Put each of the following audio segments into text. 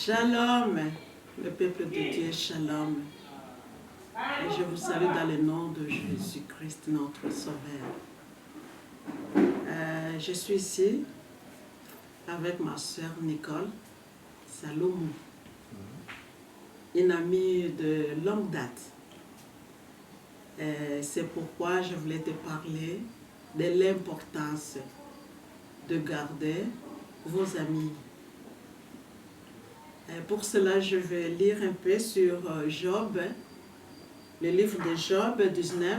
Shalom, le peuple de Dieu, shalom. Et je vous salue dans le nom de Jésus-Christ, notre Sauveur. Je suis ici avec ma soeur Nicole Salomon, une amie de longue date. C'est pourquoi je voulais te parler de l'importance de garder vos amis. Pour cela, je vais lire un peu sur Job, le livre de Job 19,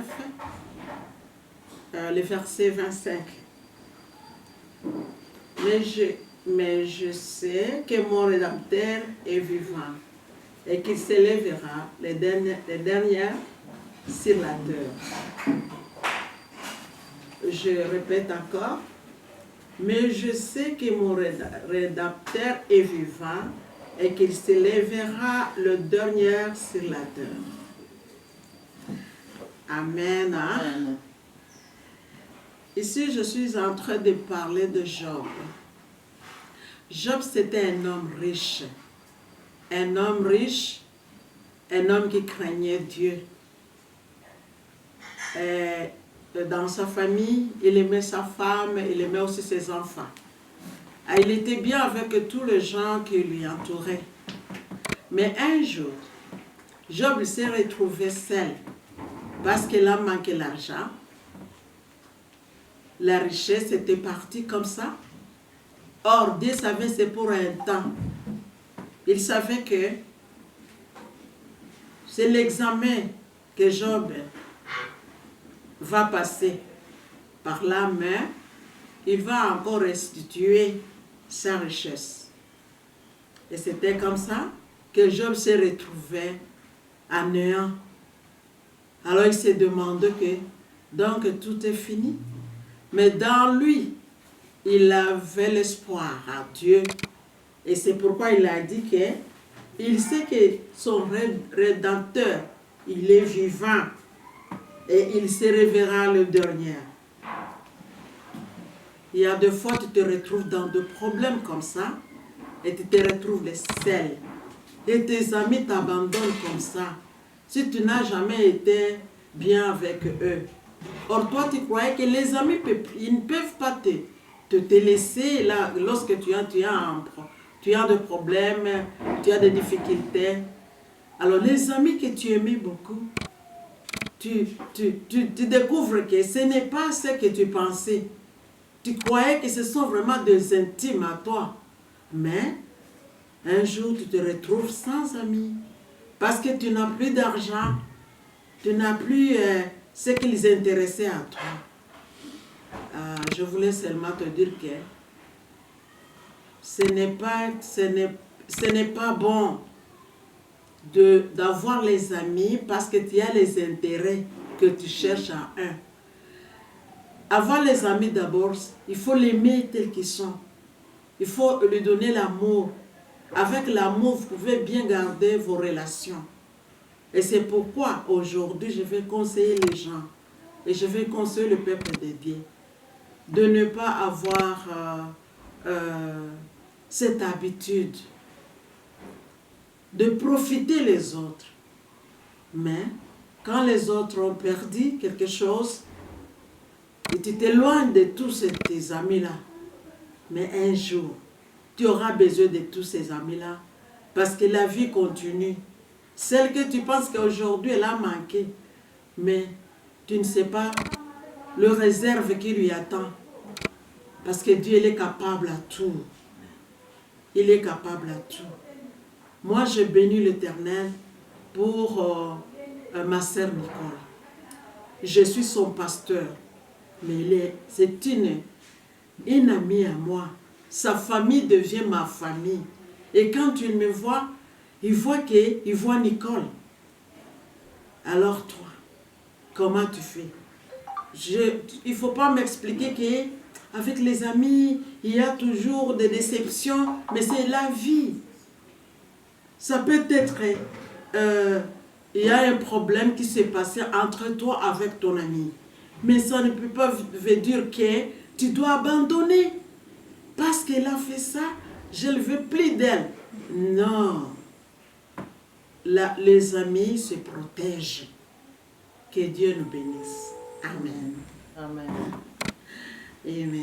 le verset 25. Mais je sais que mon Rédempteur est vivant et qu'il s'élèvera les dernières sur la terre. Je répète encore, mais je sais que mon Rédempteur est vivant et qu'il s'élèvera le dernier sur la terre. Amen. Amen. Ici, je suis en train de parler de Job. Job, c'était un homme riche. Un homme riche, un homme qui craignait Dieu. Et dans sa famille, il aimait sa femme, il aimait aussi ses enfants. Et il était bien avec tous les gens qui lui entouraient. Mais un jour, Job s'est retrouvé seul parce qu'il a manqué l'argent. La richesse était partie comme ça. Or, Dieu savait que c'est pour un temps. Il savait que c'est l'examen que Job va passer par là, mais il va encore restituer sa richesse. Et c'était comme ça que Job s'est retrouvé à néant. Alors il s'est demandé que, donc tout est fini. Mais dans lui, il avait l'espoir à Dieu. Et c'est pourquoi il a dit que il sait que son Rédempteur, il est vivant. Et il se révélera le dernier. Il y a des fois, tu te retrouves dans des problèmes comme ça, et tu te retrouves seul. Et tes amis t'abandonnent comme ça, si tu n'as jamais été bien avec eux. Or, toi, tu croyais que les amis, ils ne peuvent pas te laisser là, lorsque tu as des problèmes, tu as des difficultés. Alors, les amis que tu aimais beaucoup, tu découvres que ce n'est pas ce que tu pensais. Tu croyais que ce sont vraiment des intimes à toi. Mais un jour, tu te retrouves sans amis. Parce que tu n'as plus d'argent. Tu n'as plus ce qui les intéressait à toi. Je voulais seulement te dire que ce n'est pas bon d'avoir les amis parce que tu as les intérêts que tu cherches à un. Avoir les amis d'abord, il faut l'aimer tel qu'ils sont. Il faut lui donner l'amour. Avec l'amour, vous pouvez bien garder vos relations. Et c'est pourquoi aujourd'hui, je vais conseiller les gens et je vais conseiller le peuple de Dieu de ne pas avoir cette habitude de profiter les autres. Mais quand les autres ont perdu quelque chose, et tu t'éloignes de tous tes amis-là, mais un jour, tu auras besoin de tous ces amis-là, parce que la vie continue. Celle que tu penses qu'aujourd'hui, elle a manqué, mais tu ne sais pas le réserve qui lui attend. Parce que Dieu, il est capable à tout. Il est capable à tout. Moi, je bénis l'Éternel pour ma sœur Nicole. Je suis son pasteur, mais c'est une amie à moi. Sa famille devient ma famille. Et quand il me voit, il voit Nicole. Alors toi, comment tu fais? Il ne faut pas m'expliquer qu'avec les amis, il y a toujours des déceptions, mais c'est la vie. Ça peut être, il y a un problème qui s'est passé entre toi avec ton ami. Mais ça ne peut pas dire que tu dois abandonner. Parce qu'elle a fait ça, je ne veux plus d'elle. Non. Les amis se protègent. Que Dieu nous bénisse. Amen. Amen. Amen.